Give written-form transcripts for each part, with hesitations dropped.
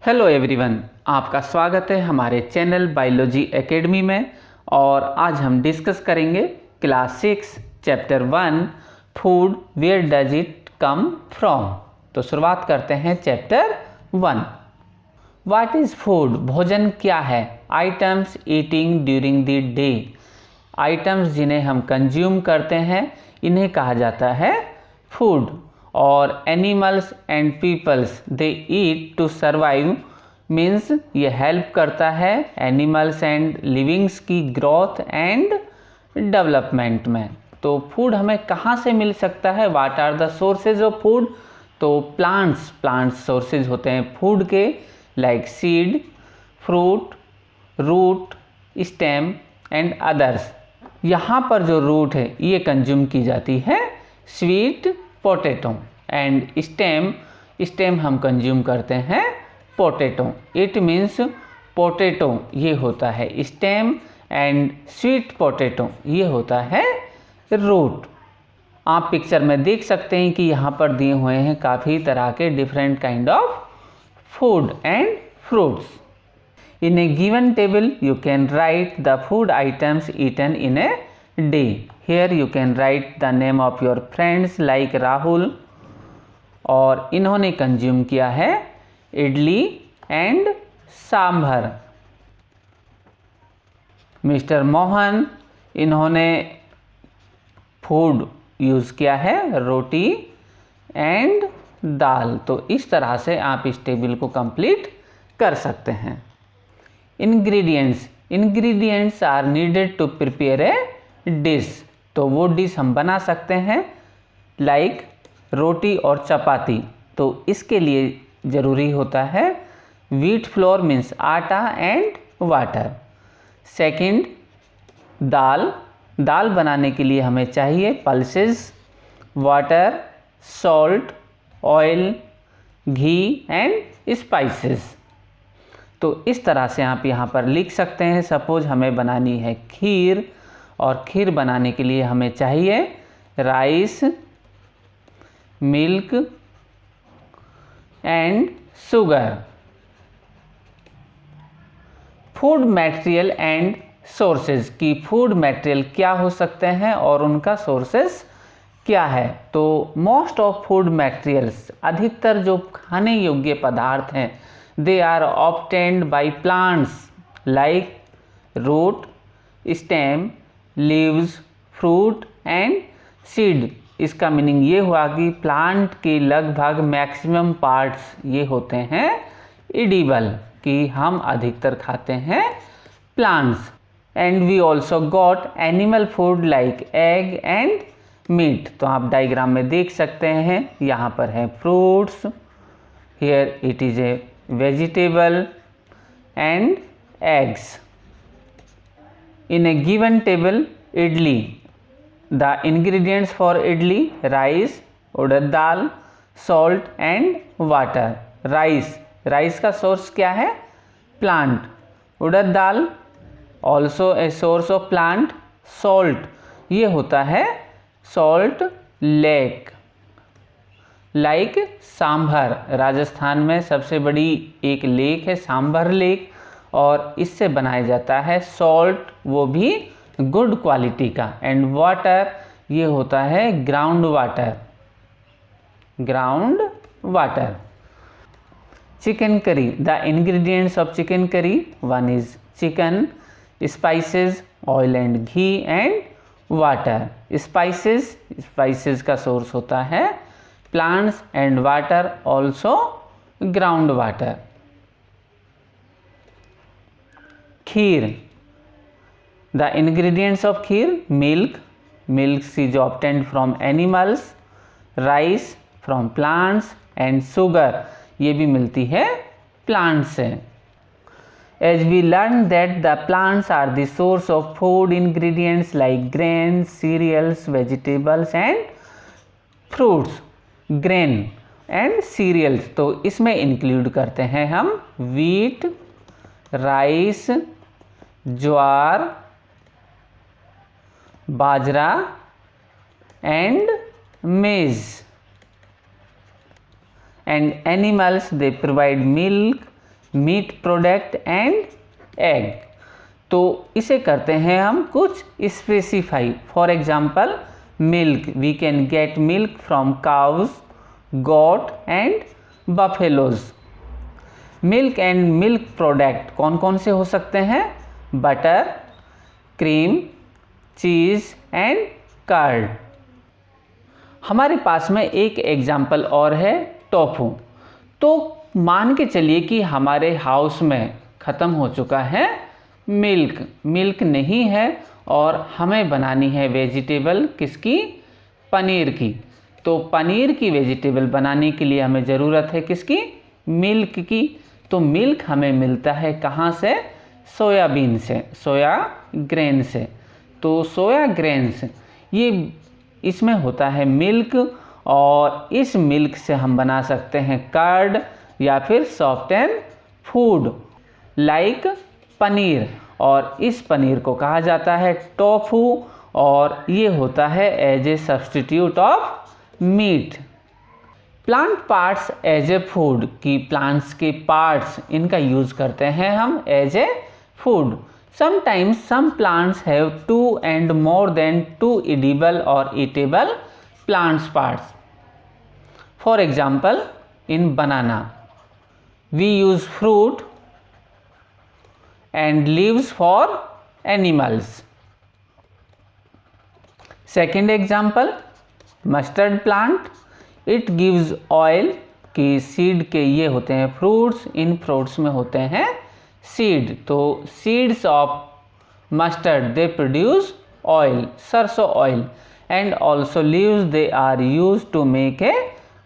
Hello everyone, आपका स्वागत है हमारे चैनल बायोलॉजी एकेडमी में। और आज हम डिस्कस करेंगे class 6 chapter 1 food, where does it come from. तो शुरुआत करते हैं चैप्टर 1। What is food? भोजन क्या है? Items eating during the day. Items जिन्हें हम कंज्यूम करते हैं इन्हें कहा जाता है फूड। और animals and peoples they eat to survive means ये हेल्प करता है एनिमल्स एंड लिविंग्स की ग्रोथ एंड डेवलपमेंट में। तो फूड हमें कहाँ से मिल सकता है? What are the sources of food? तो प्लांट्स सोर्सेज होते हैं फूड के, like seed, fruit, root, stem and others. यहाँ पर जो रूट है ये कंज्यूम की जाती है स्वीट पोटैटो, एंड स्टेम हम कंज्यूम करते हैं पोटैटो। इट मीन्स पोटैटो ये होता है स्टेम एंड स्वीट पोटैटो ये होता है रूट। आप पिक्चर में देख सकते हैं कि यहाँ पर दिए हुए हैं काफ़ी तरह के different kind of food and fruits. In a given table, you can write the food items eaten in a day. Here you can write the name of your friends like Rahul, और इन्होंने कंज्यूम किया है idli and sambar. Mister Mohan, इन्होंने food use किया है रोटी and दाल। तो इस तरह से आप इस टेबल को कंप्लीट कर सकते हैं। Ingredients are needed to prepare a dish. तो वो डिश हम बना सकते हैं लाइक रोटी और चपाती। तो इसके लिए ज़रूरी होता है व्हीट फ्लोर मीन्स आटा एंड वाटर। सेकंड, दाल बनाने के लिए हमें चाहिए pulses, water, salt, oil, ghee and spices. तो इस तरह से आप यहाँ पर लिख सकते हैं। सपोज हमें बनानी है खीर, और खीर बनाने के लिए हमें चाहिए rice, milk and sugar. Food material and sources की फूड मटेरियल क्या हो सकते हैं और उनका सोर्सेज क्या है? तो मोस्ट ऑफ फूड मटेरियल्स, अधिकतर जो खाने योग्य पदार्थ हैं, they are obtained by plants like root, stem, leaves, fruit and seed। इसका मीनिंग ये हुआ कि प्लांट के लगभग मैक्सिमम पार्ट्स ये होते हैं एडिबल, कि हम अधिकतर खाते हैं plants. And we also got animal food like egg and meat. तो आप डायग्राम में देख सकते हैं, यहाँ पर है fruits, here it is A vegetable and eggs. In a given table, idli, the ingredients for idli: rice, urad dal, salt and water। Rice का सोर्स क्या है? Plant. Urad dal also a source of plant. Salt ये होता है salt lake, like sambar. Rajasthan में सबसे बड़ी एक लेक है सांभर लेक, और इससे बनाया जाता है सॉल्ट, वो भी गुड क्वालिटी का। एंड वाटर ये होता है ground water. Chicken curry, the ingredients of chicken curry: one is chicken, spices, oil and ghee and water. Spices का सोर्स होता है plants and water, also ground water। Kheer, the ingredients of kheer: milk is obtained from animals, rice from plants and sugar ये भी मिलती है plant से। As we learned that the plants are the source of food ingredients like grains, cereals, vegetables and fruits। Grain and cereals, तो इसमें include करते हैं हम wheat, rice, jowar, bajra and maize. And animals they provide milk, meat product and egg. तो इसे करते हैं हम कुछ specify. For example milk, we can get milk from cows, goat and buffaloes. Milk and milk product कौन कौन से हो सकते हैं? Butter, cream, cheese and curd. हमारे पास में एक एग्जाम्पल और है टोफू। तो मान के चलिए कि हमारे हाउस में ख़त्म हो चुका है मिल्क नहीं है और हमें बनानी है वेजिटेबल किसकी? पनीर की। तो पनीर की वेजिटेबल बनाने के लिए हमें ज़रूरत है किसकी? मिल्क की। तो मिल्क हमें मिलता है कहाँ से? सोयाबीन से, सोया ग्रेन से। तो सोया ग्रेन्स ये इसमें होता है मिल्क, और इस मिल्क से हम बना सकते हैं कर्ड या फिर soft and food like paneer, और इस पनीर को कहा जाता है टोफू, और ये होता है as a substitute of meat. Plant parts as a food, कि प्लांट्स के पार्ट्स इनका यूज़ करते हैं हम as a food. Sometimes some plants have 2 and more than 2 edible or eatable plants parts. For example, in banana, we use fruit and leaves for animals. Second example, mustard plant, it gives oil, कि seed के ये होते हैं fruits, इन fruits में होते हैं seed. तो seeds of mustard they produce oil, सरसों oil, and also leaves they are use to make a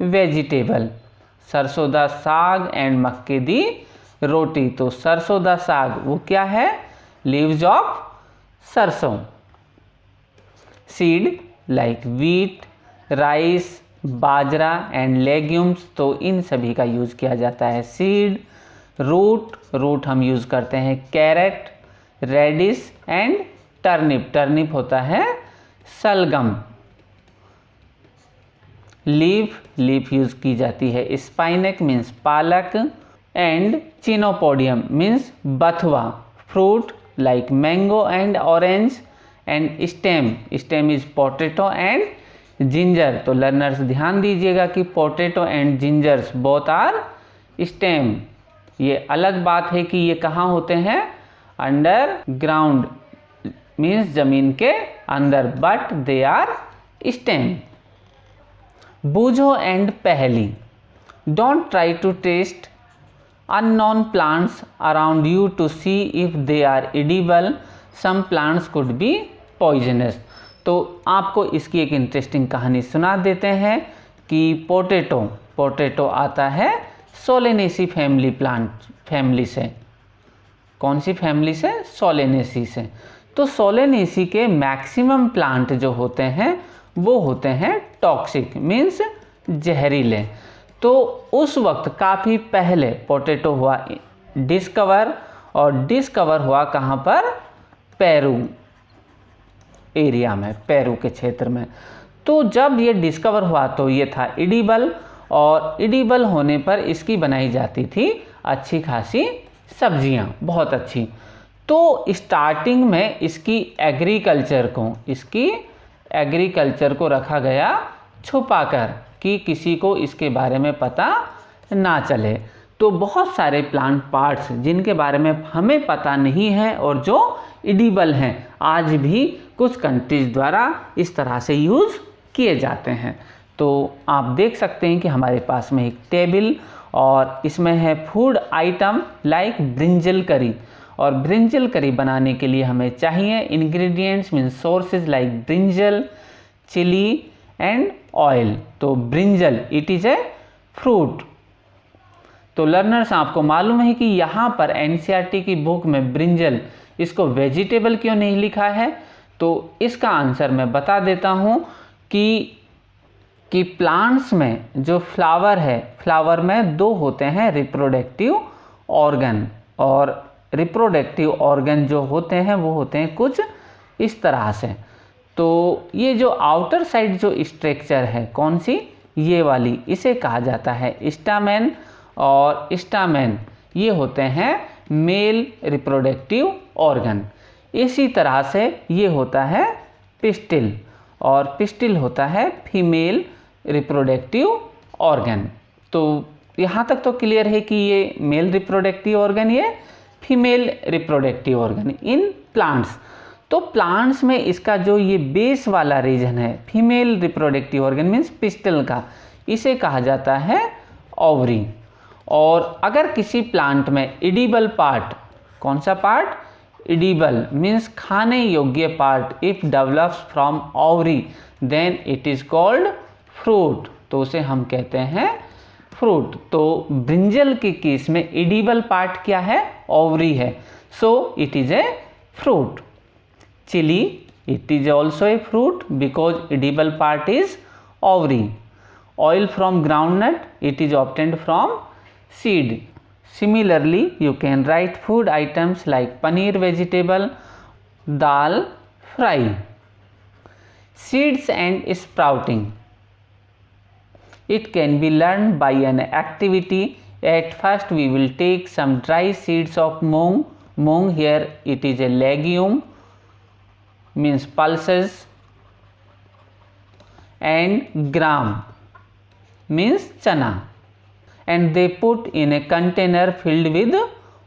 vegetable. Sarson da साग एंड मक्के दी रोटी। तो सरसों दा साग वो क्या है? लीव्स ऑफ सरसों। Seed like wheat, rice, bajra and legumes, तो इन सभी का यूज़ किया जाता है सीड। रूट हम यूज़ करते हैं कैरेट, रेडिश एंड टर्निप होता है सलगम। लीफ यूज़ की जाती है spinach means palak, and chenopodium means bathua. Fruit like mango and orange, and stem is potato and ginger. तो लर्नर्स ध्यान दीजिएगा कि potato and gingers both are stem. ये अलग बात है कि ये कहाँ होते हैं? अंडर ग्राउंड मीन्स जमीन के अंदर, बट दे आर स्टेम। बूझो एंड पहेली, don't try to test unknown plants around you to see if they are edible, some plants could be poisonous. तो आपको इसकी एक इंटरेस्टिंग कहानी सुना देते हैं कि पोटैटो आता है सोलेनेसी फैमिली से। कौन सी फैमिली से? सोलेनेसी से। तो सोलेनेसी के मैक्सिमम प्लांट जो होते हैं वो होते हैं टॉक्सिक मीन्स जहरीले। तो उस वक्त काफ़ी पहले पोटैटो हुआ डिस्कवर, और डिस्कवर हुआ कहाँ पर? पेरू एरिया में, पेरू के क्षेत्र में। तो जब ये डिस्कवर हुआ तो ये था एडिबल, और एडिबल होने पर इसकी बनाई जाती थी अच्छी खासी सब्जियां, बहुत अच्छी। तो स्टार्टिंग में इसकी एग्रीकल्चर को रखा गया छुपाकर कि किसी को इसके बारे में पता ना चले। तो बहुत सारे प्लांट पार्ट्स जिनके बारे में हमें पता नहीं है और जो एडिबल हैं, आज भी कुछ कंट्रीज द्वारा इस तरह से यूज़ किए जाते हैं। तो आप देख सकते हैं कि हमारे पास में एक टेबल, और इसमें है फूड आइटम लाइक ब्रिंजल करी, और ब्रिंजल करी बनाने के लिए हमें चाहिए ingredients means sources like brinjal, chilli and oil. तो brinjal it is a fruit. तो लर्नर्स आपको मालूम है कि यहाँ पर एनसीईआरटी की बुक में ब्रिंजल इसको वेजिटेबल क्यों नहीं लिखा है? तो इसका आंसर मैं बता देता हूँ कि प्लांट्स में जो फ्लावर है, फ्लावर में 2 होते हैं रिप्रोडक्टिव ऑर्गन, और रिप्रोडक्टिव ऑर्गन जो होते हैं वो होते हैं कुछ इस तरह से। तो ये जो आउटर साइड जो स्ट्रक्चर है, कौन सी? ये वाली, इसे कहा जाता है स्टामेन, और स्टामेन ये होते हैं मेल रिप्रोडक्टिव ऑर्गन। इसी तरह से ये होता है पिस्टिल, और पिस्टिल होता है फीमेल रिप्रोडक्टिव ऑर्गन। तो यहाँ तक तो क्लियर है कि ये मेल रिप्रोडक्टिव ऑर्गन, ये female reproductive organ in plants. तो प्लांट्स में इसका जो ये बेस वाला रीजन है female reproductive organ means pistol का, इसे कहा जाता है ओवरी। और अगर किसी प्लांट में एडिबल पार्ट, कौन सा पार्ट, एडिबल मीन्स खाने योग्य part, if develops from ovary then it is called fruit, तो उसे हम कहते हैं फ्रूट। तो ब्रिंजल के केस में एडिबल पार्ट क्या है, ओवरी है, so it is a fruit. Chilli, it is also a fruit because edible part is ovary. Oil from groundnut, it is obtained from seed. Similarly, you can write food items like paneer vegetable, dal, fry. Seeds and sprouting. It can be learned by an activity. At first, we will take some dry seeds of mung. Mung here it is a legume, means pulses, and gram means chana, and they put in a container filled with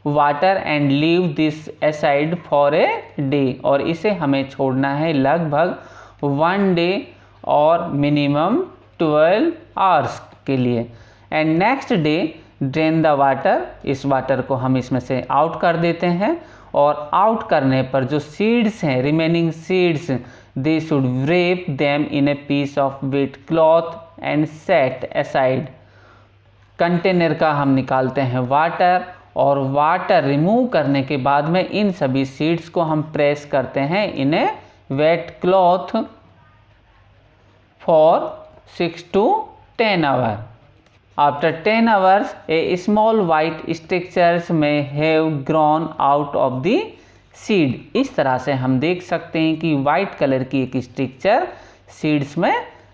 water and leave this aside for a day, और इसे हमें छोड़ना है लगभग 1 day और minimum 12 hours के लिए। And next day drain the water, इस वाटर को हम इसमें से आउट कर देते हैं, और आउट करने पर जो सीड्स हैं, remaining seeds, they should wrap them in a piece of wet cloth and set aside। Container का हम निकालते हैं वाटर, और वाटर रिमूव करने के बाद में इन सभी सीड्स को हम प्रेस करते हैं इन ए wait cloth for 6 to 10 hours। After 10 hours, a small white structures may have grown out of the seed। इस तरह से हम देख सकते हैं कि वाइट कलर की एक स्ट्रक्चर सीड्स में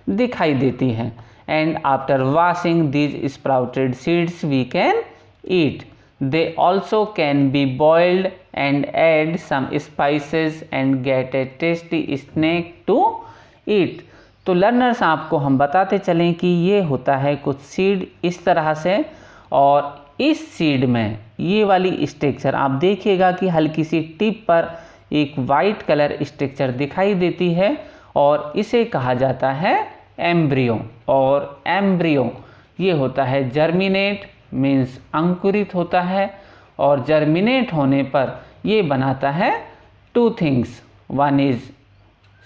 दिखाई देती है। And after washing these sprouted seeds we can eat. They also can be boiled and add some spices and get a tasty snack to eat. तो लर्नर्स आपको हम बताते चलें कि ये होता है कुछ सीड इस तरह से, और इस सीड में ये वाली स्ट्रक्चर आप देखिएगा कि हल्की सी टिप पर एक वाइट कलर स्ट्रक्चर दिखाई देती है, और इसे कहा जाता है एम्ब्रियो। और एम्ब्रियो ये होता है जर्मिनेट मीन्स अंकुरित होता है, और जर्मिनेट होने पर ये बनाता है 2 things, one is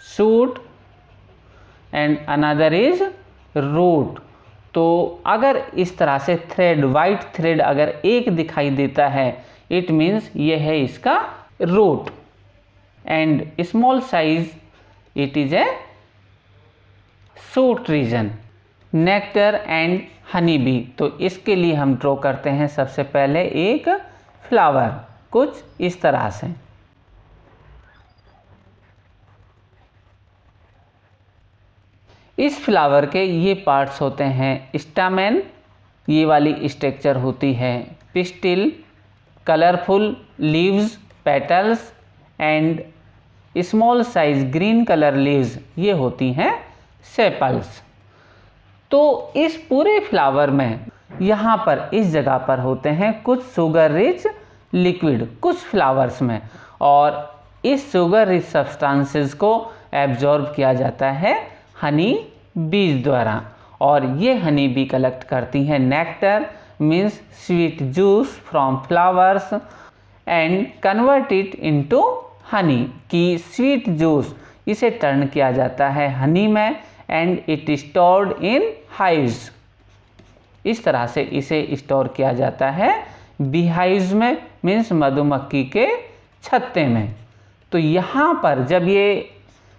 shoot and another is root. तो अगर इस तरह से थ्रेड, वाइट थ्रेड अगर एक दिखाई देता है, इट मीन्स ये है इसका root. And small size it is a shoot region. Nectar and honey bee, तो इसके लिए हम ड्रॉ करते हैं सबसे पहले एक फ्लावर कुछ इस तरह से। इस फ्लावर के ये पार्ट्स होते हैं स्टामेन, ये वाली स्ट्रक्चर होती है pistil, colourful leaves, petals, and small size green colour leaves, ये होती हैं सेपल्स। तो इस पूरे फ्लावर में यहाँ पर इस जगह पर होते हैं कुछ शुगर रिच लिक्विड कुछ फ्लावर्स में, और इस शुगर रिच सब्सटेंसेस को एब्जॉर्ब किया जाता है हनी बीज द्वारा, और ये हनी बी कलेक्ट करती हैं nectar means sweet juice from flowers and convert it into Honey, की स्वीट जूस इसे टर्न किया जाता है हनी में, and it stored in hives. इस तरह से इसे स्टोर किया जाता है बीहाइव्स में मीन्स मधुमक्खी के छत्ते में। तो यहाँ पर जब ये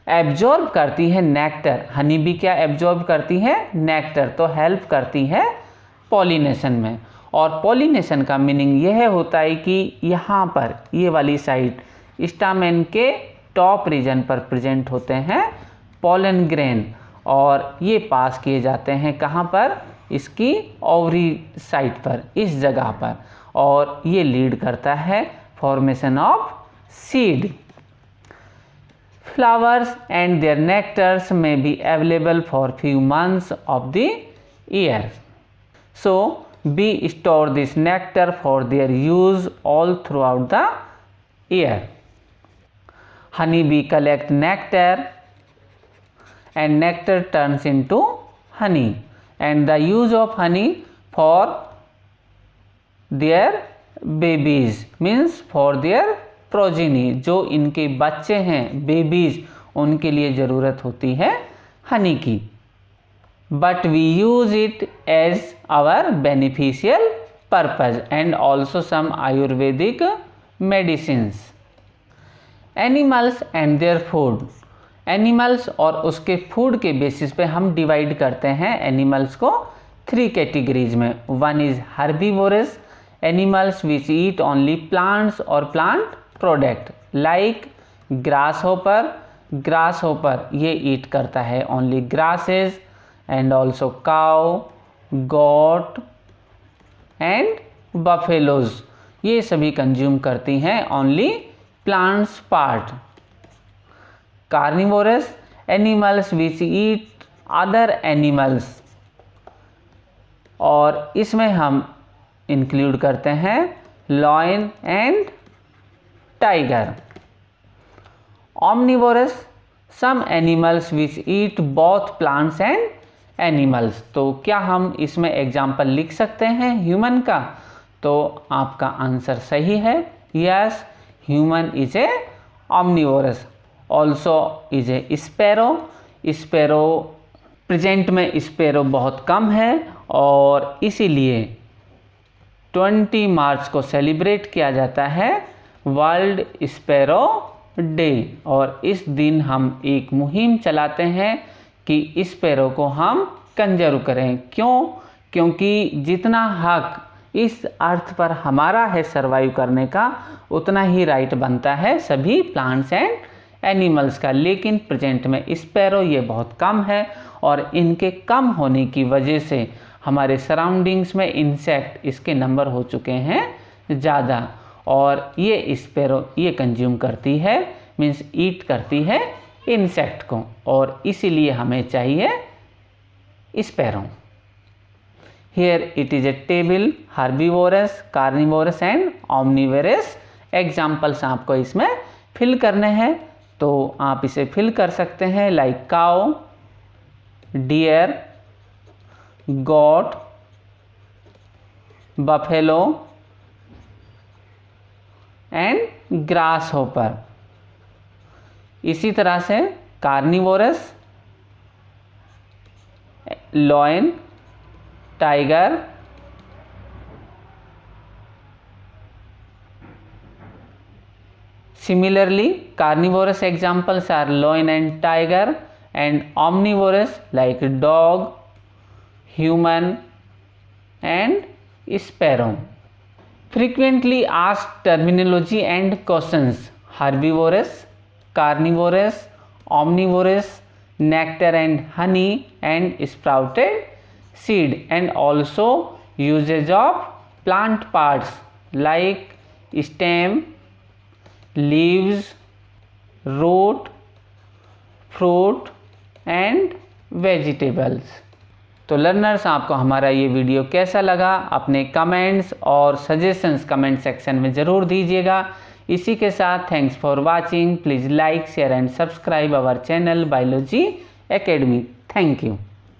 एब्जॉर्ब करती है नेक्टर, हनी बी क्या एब्जॉर्ब करती है नेक्टर, तो हेल्प करती है पॉलिनेशन में। और पॉलिनेशन का मीनिंग यह होता है कि यहाँ पर ये वाली साइड स्टामेन के टॉप रीजन पर प्रेजेंट होते हैं पोलन ग्रेन, और ये पास किए जाते हैं कहाँ पर, इसकी ओवरी साइड पर, इस जगह पर, और ये लीड करता है formation of seed. Flowers and their nectars में bee available for few months of the year, so bee store this nectar for their use all throughout the year. Honey bee collect nectar and nectar turns into honey, and the use of honey for their babies means for their progeny, जो इनके बच्चे हैं babies उनके लिए ज़रूरत होती है honey की। But we use it as our beneficial purpose and also some ayurvedic medicines. Animals and their food, animals और उसके फूड के बेसिस पे हम डिवाइड करते हैं एनिमल्स को 3 कैटेगरीज में। One is herbivorous, animals which eat only plants और plant product like grasshopper ये ईट करता है only grasses, and also cow, goat and buffaloes ये सभी कंज्यूम करती हैं only plants part. Carnivorous, animals which eat other animals, और इसमें हम इंक्लूड करते हैं lion and tiger. Omnivorous, some animals which eat both plants and animals. तो क्या हम इसमें एग्जाम्पल लिख सकते हैं ह्यूमन का? तो आपका आंसर सही है, yes, human is a omnivorous. Also is a sparrow present में स्पैरो बहुत कम है और इसीलिए 20 मार्च को सेलिब्रेट किया जाता है वर्ल्ड स्पैरो डे, और इस दिन हम एक मुहिम चलाते हैं कि स्पैरो को हम कंजर्व करें। क्यों? क्योंकि जितना हक इस अर्थ पर हमारा है सर्वाइव करने का, उतना ही राइट बनता है सभी प्लांट्स एंड एनिमल्स का। लेकिन प्रेजेंट में स्पैरो ये बहुत कम है और इनके कम होने की वजह से हमारे सराउंडिंग्स में इंसेक्ट इसके नंबर हो चुके हैं ज़्यादा, और ये स्पैरो ये कंज्यूम करती है मीन्स ईट करती है इंसेक्ट को, और इसीलिए हमें चाहिए sparrow. Here it is a table herbivorous, carnivorous and omnivorous. Examples आपको इसमें फिल करने हैं, तो आप इसे फिल कर सकते हैं like cow, deer, goat, buffalo and grasshopper. इसी तरह से carnivorous, lion, tiger, similarly carnivorous examples are lion and tiger, and omnivorous like dog, human and sparrow. Frequently asked terminology and questions: herbivorous, carnivorous, omnivorous, nectar and honey and sprouted seed, and also usage of plant parts like stem, leaves, root, fruit and vegetables. तो learners, आपको हमारा ये video कैसा लगा? अपने comments और suggestions comment section में ज़रूर दीजिएगा। इसी के साथ thanks for watching. Please like, share and subscribe our channel biology academy. Thank you.